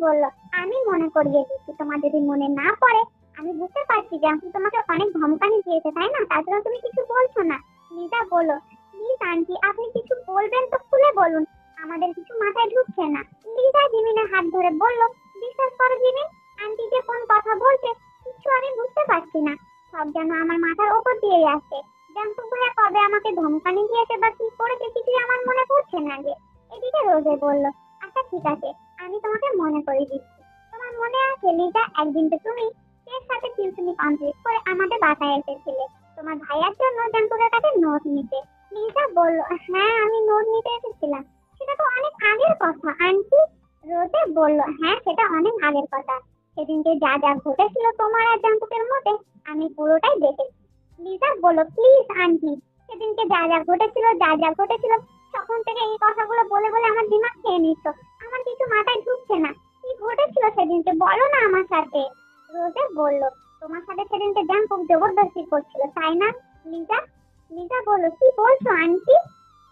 বলল, আমি মনে করিয়ে দিচ্ছি, তোমার যদি মনে না পড়ে। আমি বুঝতে পারছি জাঙ্কুক তোমাকে অনেক ধমকানি দিয়েছে, তাই না? তার জন্য তুমি কিছু বলছো না। লিজা বলল, প্লিজ আন্টি, আপনি কিছু বলবেন তো খুলে বলুন, আমাদের কিছু মাথায় ঢুকছে না। লিজা জিমিনের হাত ধরে বলল, বিশ্বাস করো জিমিন, আন্টি যে কোন কথা বলছে কিছু আমি বুঝতে পারছি না, সব যেন আমার মাথার ওপর দিয়েই আসছে। জাঙ্কুক ভাইয়া কবে আমাকে ধমকানি দিয়েছে বা কি করেছে কিছুই আমার মনে পড়ছে না যে। এদিকে রোজে বলল, আচ্ছা ঠিক আছে, আমি তোমাকে মনে করে দিচ্ছি। তোমার মনে আছে লিজা, একদিন তো তুমি এর সাথে টিউশনি কমপ্লিট করে আমাদের বাসায় এসেছিলে তোমার ভাইয়ার জন্য জাঙ্কুকের কাছে নোট নিতে। লিজা বলল, হ্যাঁ আমি নোট নিতে এসেছিলাম। সেটা তো অনেক আগের কথা আন্টি। রোজে বলল, হ্যাঁ সেটা অনেক আগের কথা, সেদিনকে যা যা ঘটেছিল তোমার আর জাঙ্কুকের মধ্যে আমি পুরোটাই দেখেছি। লিজা বলল, প্লিজ আন্টি, সেদিনকে যা যা ঘটেছিল তখন থেকে এই কথাগুলো বলে বলে আমার দিমাগ খেয়ে নিচ্ছ, আমার কিছু মাথায় ঢুকছে না। কি ঘটেছিল সেদিনকে বলো না আমার সাথে। রোজে বলল, তোমার সাথে সেদিনকে জাঙ্কুক জবরদস্তি করছিল, তাই না লিজা? লিজা বলল, কি বলছো আন্টি?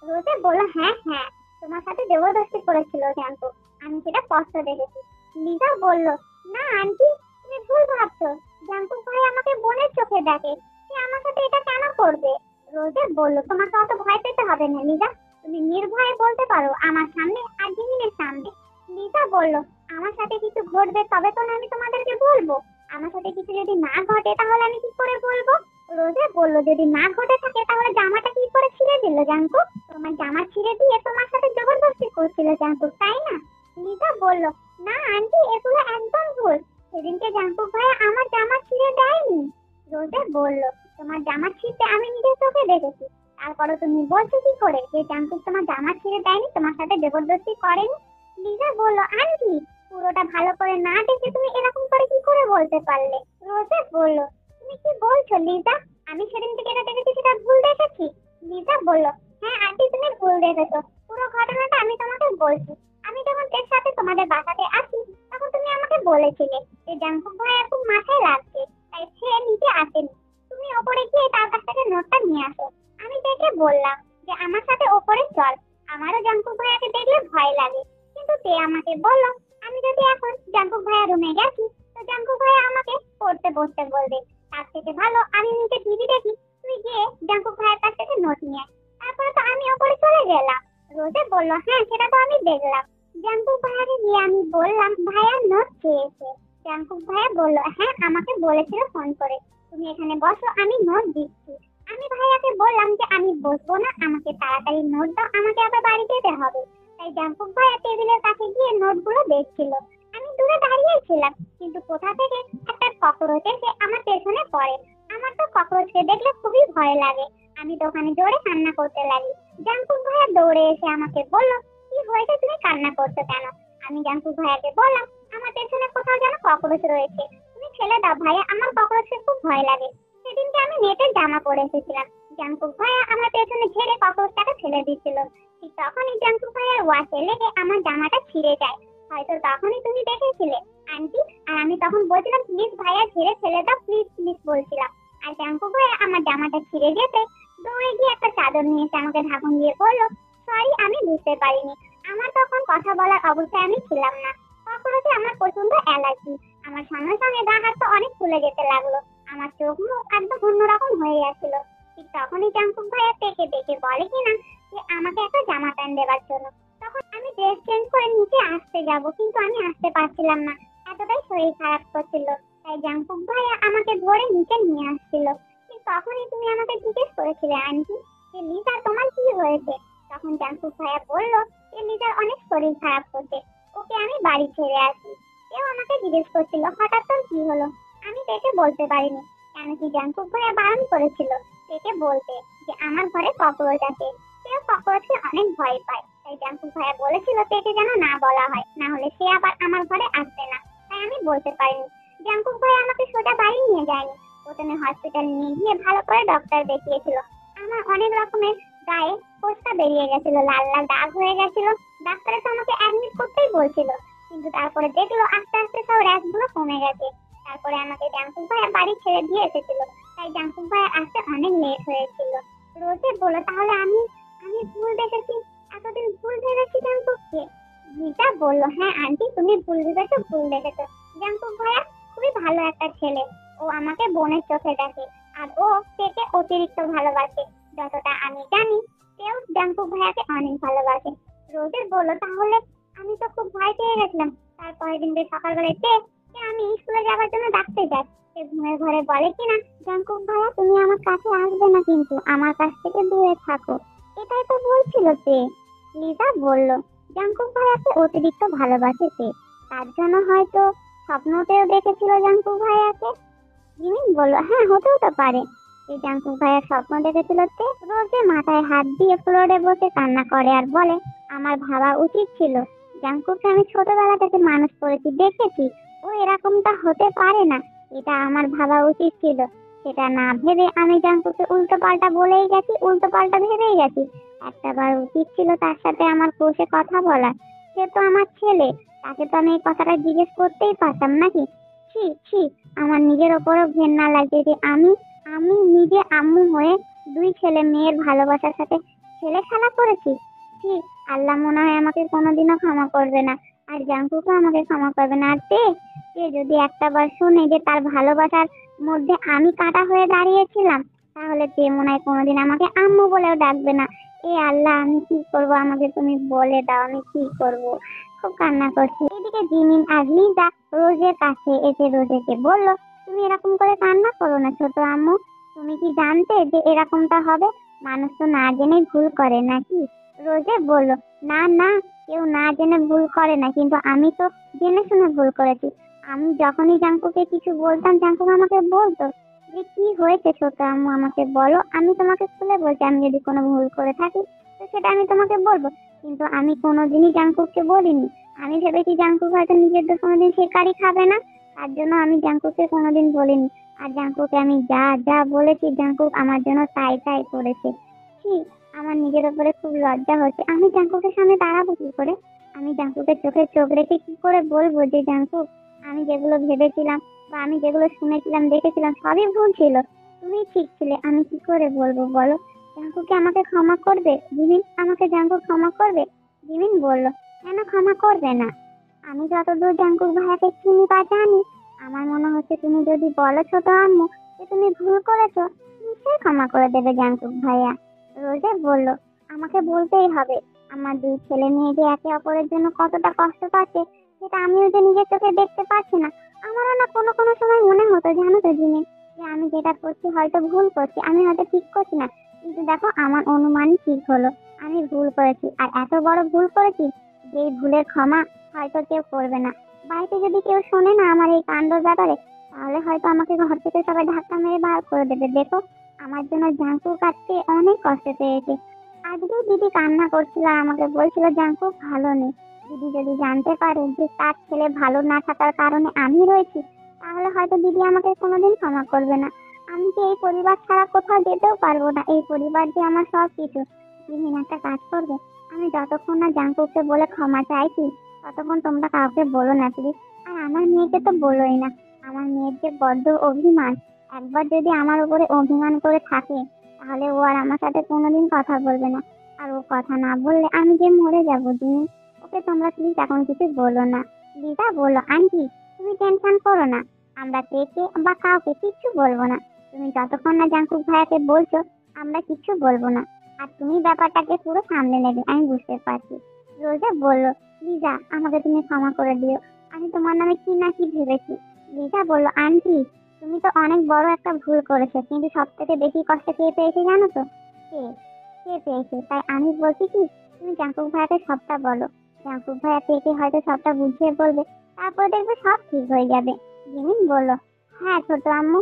রোজে বলল, হ্যাঁ হ্যাঁ, তোমার সাথে জবরদস্তি করেছিল জাঙ্কুক, আমি সেটা স্পষ্ট দেখেছি। লিজা বলল, না আন্টি, তুমি ভুল ভাবছো, জাঙ্কুক ভাই আমাকে বোনের চোখে দেখে, সে আমার সাথে এটা কেন করবে? রোজে বলল, তোমাকে অত ভয় পেতে হবে না লিজা, তুমি নির্ভয়ে বলতে পারো আমার সামনে আর জিমিনের সামনে। লিজা বলল, আমার সাথে কিছু ঘটবে তবে তো না আমি তোমাদেরকে বলবো, আমার সাথে কিছু যদি না ঘটে তাহলে আমি কি করে বলবো? রোজে বলল, যদি না ঘটে থাকে তাহলে জামাটা কি করে ছিঁড়ে দিল জাঙ্কুক? তোমার জামা ছিঁড়ে দিয়ে তোমার সাথে জবরদস্তি করছিল জাঙ্কুক, তাই না? লিজা বলল, না আন্টি, এগুলো একদম ভুল, সেদিনকে জাঙ্কুক ভাইয়া আমার জামা ছিঁড়ে দেয়নি। রোজে বলল, তোমার জামা ছিঁড়তে আমি নিজের চোখে দেখেছি, তারপরে তুমি বলছো কি করে যে জাঙ্কুক তোমার জামা ছিঁড়ে দেয়নি, তোমার সাথে জবরদস্তি করেনি? লিজা বলল, আন্টি, পুরোটা ভালো করে না দেখে তুমি এরকম করে কি করে বলতে পারলে? রোজে বলল, তুমি কি বলছো লিজা, আমি সেদিন থেকে এটা দেখেছি সেটা ভুল দেখেছি? লিজা বলল, হ্যাঁ আন্টি, তুমি ভুল দেখেছো, পুরো ঘটনাটা আমি তোমাকে বলছি। আমি যখন এর সাথে তোমাদের বাসাতে আসি তখন তুমি আমাকে বলেছিলে যে জাঙ্কুক ভাইয়ের খুব মাথায় লাগছে, তাই সে নিচে আসেনি, তুমি ওপরে গিয়ে তার কাছ থেকে নোটটা নিয়ে আসো। আমি দেখে বললাম যে আমার সাথে ওপরে চল, আমারও জাঙ্কুক ভাইয়াকে দেখলে ভয় লাগে, কিন্তু সে আমাকে বলল আমি যদি এখন জাঙ্কুক ভাইয়া রুমে গেছি তো জাঙ্কুক ভাইয়া আমাকে পড়তে বসতে বলবে, তার থেকে ভালো আমি নিচে টিভি দেখি, তুই গিয়ে জাঙ্কুক ভাইয়ের কাছ থেকে নোট নিয়ে আয়। তারপরে তো আমি ওপরে চলে গেলাম। রোজে বলল, হ্যাঁ সেটা তো আমি দেখলাম, জাঙ্কুক ভাইয়াকে গিয়ে আমি বললাম ভাইয়া নোট চেয়েছে। জাঙ্কুক ভাইয়া বলল, হ্যাঁ আমাকে বলেছিল ফোন করে, তুমি এখানে বসো আমি নোট দিচ্ছি। আমি ভাইয়াকে বললাম যে আমি বসবো না, আমাকে তাড়াতাড়ি নোট দাও, আমাকে আবার বাড়ি যেতে হবে। তাই জাঙ্কুক ভাইয়া টেবিলের কাছে গিয়ে নোটগুলো দেখছিল, আমি দূরে দাঁড়িয়েছিলাম, কিন্তু কোথা থেকে একটা ককরোচ এসে আমার পেছনে পড়ে। আমার তো ককরোচকে দেখলে খুবই ভয় লাগে, আমি তো ওখানে জোরে কান্না করতে লাগি। জাঙ্কুক ভাইয়া দৌড়ে এসে আমাকে বলল, কি হয়েছে, তুমি কান্না করছো কেন? আমি জাঙ্কুক ভাইয়াকে বললাম, আমার পেছনে কোথাও যেন ককরোচ রয়েছে, তুমি ফেলে দাও ভাইয়া, আমার ককরোচকে খুব ভয় লাগে। সেদিনকে আমি নেটের জামা পরে এসেছিলাম, জাঙ্কুক ভাইয়া আমার পেছনে ঝেড়ে ককরোচটাকে ফেলে দিচ্ছিল, ঠিক তখনই জাঙ্কুক ভাইয়ার ওয়াশে লেগে আমার জামাটা ছিঁড়ে যায়, হয়তো তখনই তুমি দেখেছিলে আন্টি। আর আমি তখন বলছিলাম প্লিজ ভাইয়া ঝেড়ে ফেলে দাও, প্লিজ প্লিজ বলছিলাম। আর জাঙ্কুক ভাইয়া আমার জামাটা ছিঁড়ে যেতে দৌড়ে গিয়ে একটা চাদর নিয়ে এসে আমাকে ঢাকুন দিয়ে বললো, সরি আমি বুঝতে পারিনি, আমার তখন কথা বলার অবস্থায় আমি ছিলাম না, কখনোতে আমার প্রচন্ড অ্যালার্জি, আমার সঙ্গে সঙ্গে গা হাত তো অনেক ফুলে যেতে লাগলো, আমার চোখ মুখ একদম অন্যরকম হয়ে গেছিল। ঠিক তখনই জাঙ্কুক ভাইয়া দেখে দেখে বলে কিনা যে আমাকে একটা জামা প্যান্ট দেওয়ার জন্য। তখন আমি ড্রেস চেঞ্জ করে নিচে আসতে যাব, কিন্তু আমি আসতে পারছিলাম না, এতটাই শরীর খারাপ করছিল। তাই জাঙ্কুক ভাইয়া আমাকে ধরে নিচে নিয়ে আসছিল। ঠিক তখনই তুমি আমাকে জিজ্ঞেস করেছিলে আন্টি যে লিজা তোমার কি হয়েছে? তখন জাঙ্কুক ভাইয়া বলল যে লিজার অনেক শরীর খারাপ করছে, ওকে আমি বাড়ি ছেড়ে আসি। কেউ আমাকে জিজ্ঞেস করছিল হঠাৎ তোর কি হলো, আমি দেখে বলতে পারিনি, কেন কি জাঙ্কুক ভাইয়া বারণ করেছিল দেখে বলতে যে আমার ঘরে ককরোচ আছে, কেউ ককরোচকে অনেক ভয় পায়, তাই জাঙ্কুক ভাইয়া বলেছিল পেটে যেন না বলা হয়, না হলে সে আবার আমার ঘরে আসবে না, তাই আমি বলতে পারিনি। জাঙ্কুক ভাইয়া আমাকে সোজা বাড়ি নিয়ে যায়নি, প্রথমে হসপিটাল নিয়ে গিয়ে ভালো করে ডক্টর দেখিয়েছিল। আমার অনেক রকমের গায়ে ফোস্কা বেরিয়ে গেছিল, লাল লাল দাগ হয়ে গেছিল, ডাক্তারে তো আমাকে অ্যাডমিট করতেই বলছিল, কিন্তু তারপরে দেখলো আস্তে আস্তে সব র্যাশগুলো কমে গেছে। তারপরে আমাকে জাঙ্কুক ভাইয়া বাড়ি ছেড়ে দিয়ে এসেছিল, তাই জাঙ্কুক ভাইয়া আসতে অনেক লেট হয়েছিল। রোজে বলল, তাহলে আমি আমি ভুল দেখেছি, এতদিন ভুল ভেবেছি জাঙ্কুককে। গীতা বলল, হ্যাঁ আন্টি তুমি ভুল ভেবেছো, ভুল দেখেছো। জাঙ্কুক ভাইয়া খুবই ভালো একটা ছেলে, ও আমাকে বোনের চোখে দেখে আর ও তেকে অতিরিক্ত ভালোবাসে। যতটা আমি জানি সেও জাঙ্কুক ভাইয়াকে অনেক ভালোবাসে। রোজের বলল, তাহলে আমি তো খুব ভয় পেয়ে গেছিলাম। তারপরের দিন সকালবেলায় আমি স্কুলে যাওয়ার জন্য ডাকতে যাই, সে ঘুমের ঘরে বলে কিনা, জাঙ্কুক ভাইয়া তুমি আমার কাছে আসবে না, কিন্তু আমার কাছ থেকে দূরে থাকো। এটাই তো বলছিল সে। লিজা বলল, জাঙ্কুক ভাইয়াকে অতিরিক্ত ভালোবাসে সে, তার জন্য হয়তো স্বপ্নতেও দেখেছিল জাঙ্কুক ভাইয়াকে। জিমিন বলল, হ্যাঁ হতেও তো পারে। এই জাঙ্কুক ভাইয়ার স্বপ্ন দেখেছিল তে রোজে মাথায় হাত দিয়ে ফ্লোরে বসে কান্না করে আর বলে, আমার ভাবা উচিত ছিল, জাঙ্কুককে আমি ছোটবেলা থেকে মানুষ করেছি, দেখেছি ও এরকমটা হতে পারে না, এটা আমার ভাবা উচিত ছিল। সেটা না ভেবে আমি জাঙ্কুককে উল্টো পাল্টা বলেই গেছি, উল্টো পাল্টা ভেবেই গেছি। একটা বার উচিত ছিল তার সাথে আমার বসে কথা বলা, সে তো আমার ছেলে, তাকে তো আমি এই কথাটা জিজ্ঞেস করতেই পারতাম নাকি। ছি ছি, আমার নিজের ওপরও ঘেন্না লাগছে যে আমি আমি নিজে আম্মু হয়ে দুই ছেলে মেয়ের ভালোবাসার সাথে ছেলে খেলা করেছি। ছি, আল্লাহ মনে হয় আমাকে কোনোদিনও ক্ষমা করবে না, আর জাঙ্কুকও আমাকে ক্ষমা করবে না। আর সে যদি একটা বার শুনে যে তার ভালোবাসার মধ্যে আমি কাটা হয়ে দাঁড়িয়েছিলাম, তাহলে সে মনে হয় কোনোদিন আমাকে আম্মু বলেও ডাকবে না। এ আল্লাহ, আমি কি করব, আমাকে তুমি বলে দাও আমি কি করব। খুব কান্না করছি। এদিকে জিমিন আর লিজা রোজের কাছে এসে রোজেকে বলল, তুমি এরকম করে কান্না করো না ছোট আম্মু, তুমি কি জানতে যে এরকমটা হবে? মানুষ তো না জেনে ভুল করে নাকি? রোজে বলল, না না, কেউ না জেনে ভুল করে না, কিন্তু আমি তো জেনে শুনে ভুল করেছি। আমি যখনই জাঙ্কুকে কিছু বলতাম, জাঙ্কুক আমাকে বলতো যে কি হয়েছে ছোট আম্মু আমাকে বলো, আমি তোমাকে খুলে বলছি, আমি যদি কোনো ভুল করে থাকি তো সেটা আমি তোমাকে বলবো। কিন্তু আমি কোনোদিনই জাঙ্কুককে বলিনি। আমি ভেবেছি জাঙ্কুক হয়তো নিজের দোষ কোনোদিন শিকারই খাবে না, তার জন্য আমি জাঙ্কুককে কোনোদিন বলিনি। আর জাঙ্কুককে আমি যা যা বলেছি জাঙ্কুক আমার জন্য তাই তাই করেছে। কি, আমার নিজের উপরে খুব লজ্জা হচ্ছে। আমি জাঙ্কুকের সামনে দাঁড়াবো কি করে? আমি জাঙ্কুকের চোখে চোখ রেখে কি করে বলবো যে জাঙ্কুক, আমি যেগুলো ভেবেছিলাম বা আমি যেগুলো শুনেছিলাম দেখেছিলাম সবই ভুল ছিল, তুমি ঠিক ছিলে। আমি কি করে বলবো বলো? জাঙ্কুকে আমাকে ক্ষমা করবে জিমিন? আমাকে জাঙ্কুক ক্ষমা করবে? জিমিন বলল, কেন ক্ষমা করবে না? আমি যতদূর জাঙ্কুক ভাইয়াকে চিনি বা জানি, আমার মনে হচ্ছে তুমি যদি বলো ছোট আম্মু যে তুমি ভুল করেছো, নিশ্চয়ই ক্ষমা করে দেবে জাঙ্কুক ভাইয়া। রোজে বলল, আমাকে বলতেই হবে, আমার দুই ছেলে মেয়ে যে একে অপরের জন্য কতটা কষ্ট পাচ্ছে সেটা আমিও যে নিজের চোখে দেখতে পাচ্ছি না। আমারও না কোনো কোনো সময় মনে হতো, জানো তো জিনিস, যে আমি যেটা করছি হয়তো ভুল করছি, আমি হয়তো ঠিক করছি না, কিন্তু দেখো আমার অনুমানই ঠিক হলো, আমি ভুল করেছি। আর এত বড় ভুল করেছি যে ভুলের ক্ষমা হয়তো কেউ করবে না। বাড়িতে যদি কেউ শোনে না আমার এই কাণ্ড ব্যাপারে, তাহলে হয়তো আমাকে ঘর থেকে সবাই ধাক্কা মেরে বার করে দেবে। দেখো, আমার জন্য জাঙ্কুক কাটতে অনেক কষ্ট পেয়েছে। আজকে দিদি কান্না করছিল আর আমাকে বলছিল জাঙ্কুক ভালো নেই। দিদি যদি জানতে পারে যে তার ছেলে ভালো না থাকার কারণে আমি রয়েছি, তাহলে হয়তো দিদি আমাকে কোনোদিন ক্ষমা করবে না। আমি যে এই পরিবার ছাড়া কোথাও যেতেও পারবো না, এই পরিবার যে আমার সব কিছু। দিদিন একটা কাজ করবে, আমি যতক্ষণ না জাঙ্কুককে বলে ক্ষমা চাইছি ততক্ষণ তোমরা কাউকে বলো না প্লিজ। আর আমার মেয়েকে তো বলোই না, আমার মেয়ের যে বড্ড অভিমান, একবার যদি আমার উপরে অভিমান করে থাকে তাহলে ও আর আমার সাথে কোনোদিন কথা বলবে না। আর ও কথা না বললে আমি যে মরে যাবো দিন। ওকে তোমরা প্লিজ এখন কিছু বলো না। লিজা বললো, আন্টি তুমি টেনশন করো না, আমরা কে বা কাউকে কিচ্ছু বলবো না। তুমি যতক্ষণ না জাঙ্কুক ভাইয়াকে বলছো আমরা কিচ্ছু বলবো না। আর তুমি ব্যাপারটাকে পুরো সামলে নেবে, আমি বুঝতে পারছি। রোজা বলল, লিজা আমাকে তুমি ক্ষমা করে দিও, আমি তোমার নামে কি না কি ভেবেছি। লিজা বলল, আন্টি তুমি তো অনেক বড় একটা ভুল করেছো, কিন্তু সব থেকে বেশি কষ্ট কে পেয়েছে জানো তো? কে? কে পেয়েছে? তাই আমি বলছি কি, তুমি জাঙ্কুক ভাইয়াকে সবটা বলো। জাঙ্কুক ভাইয়া থেকে হয়তো সবটা বুঝিয়ে বলবে, তারপর দেখবে সব ঠিক হয়ে যাবে। জিমিন বলল, হ্যাঁ ছোট আম্মু।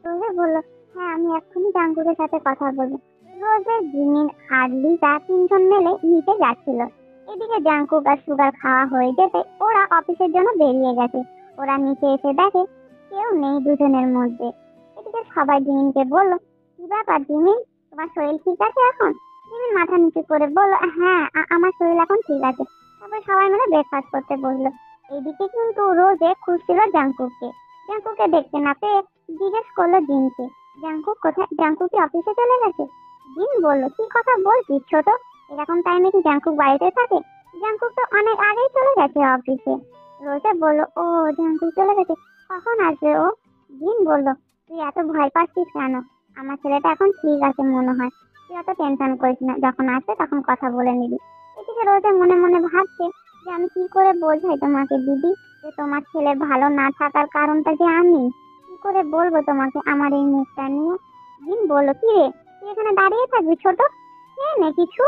রোজে বলল, হ্যাঁ আমি এক্ষুনি জাঙ্কুকের সাথে কথা বলবো। রোজে, জিমিন আর লিজা তিনজন মিলে নিচে যাচ্ছিল। এদিকে জাঙ্কুক আর সুগার খাওয়া হয়ে যেতে ওরা অফিসের জন্য বেরিয়ে গেছে। ওরা নিচে এসে দেখে কেউ নেই দুজনের মধ্যে। এদিকে সবাই জিমিনকে বলল, কি ব্যাপার জিমিন, তোমার শরীর ঠিক আছে এখন? জিমিন মাথা নিচু করে বলল, হ্যাঁ আমার শরীর এখন ঠিক আছে। তারপর সবাই মিলে ব্রেকফাস্ট করতে বসলো। এইদিকে কিন্তু রোজে খুঁজছিল জাঙ্কুককে। জাঙ্কুককে দেখতে না পেয়ে জিজ্ঞেস করলো জিনকে, জাঙ্কুক কোথায়? জাঙ্কুক কি অফিসে চলে গেছে? জিন বলল, কি কথা বলছিস ছোট, এরকম টাইমে কি জাঙ্কুক বাড়িতে থাকে? জাঙ্কুক তো অনেক আগেই চলে গেছে অফিসে। রোজা বলল, ও জাঙ্কুক চলে গেছে, কখন আসবে ও? জিন বলল, তুই এত ভয় পাচ্ছিস কেন? আমার ছেলেটা এখন ঠিক আছে মনে হয়, তুই অত টেনশন করিস না, যখন আসবে তখন কথা বলে নিবি। এদিকে রোজা মনে মনে ভাবছে যে আমি কি করে বোঝাই তোমাকে দিদি, যে তোমার ছেলের ভালো না থাকার কারণটা যে আমি কি করে বলবো তোমাকে আমার এই মুখটা নিয়ে। জিন বলল, কি রে, তুই এখানে দাঁড়িয়ে থাকবি ছোট, খেয়ে নে কিছু।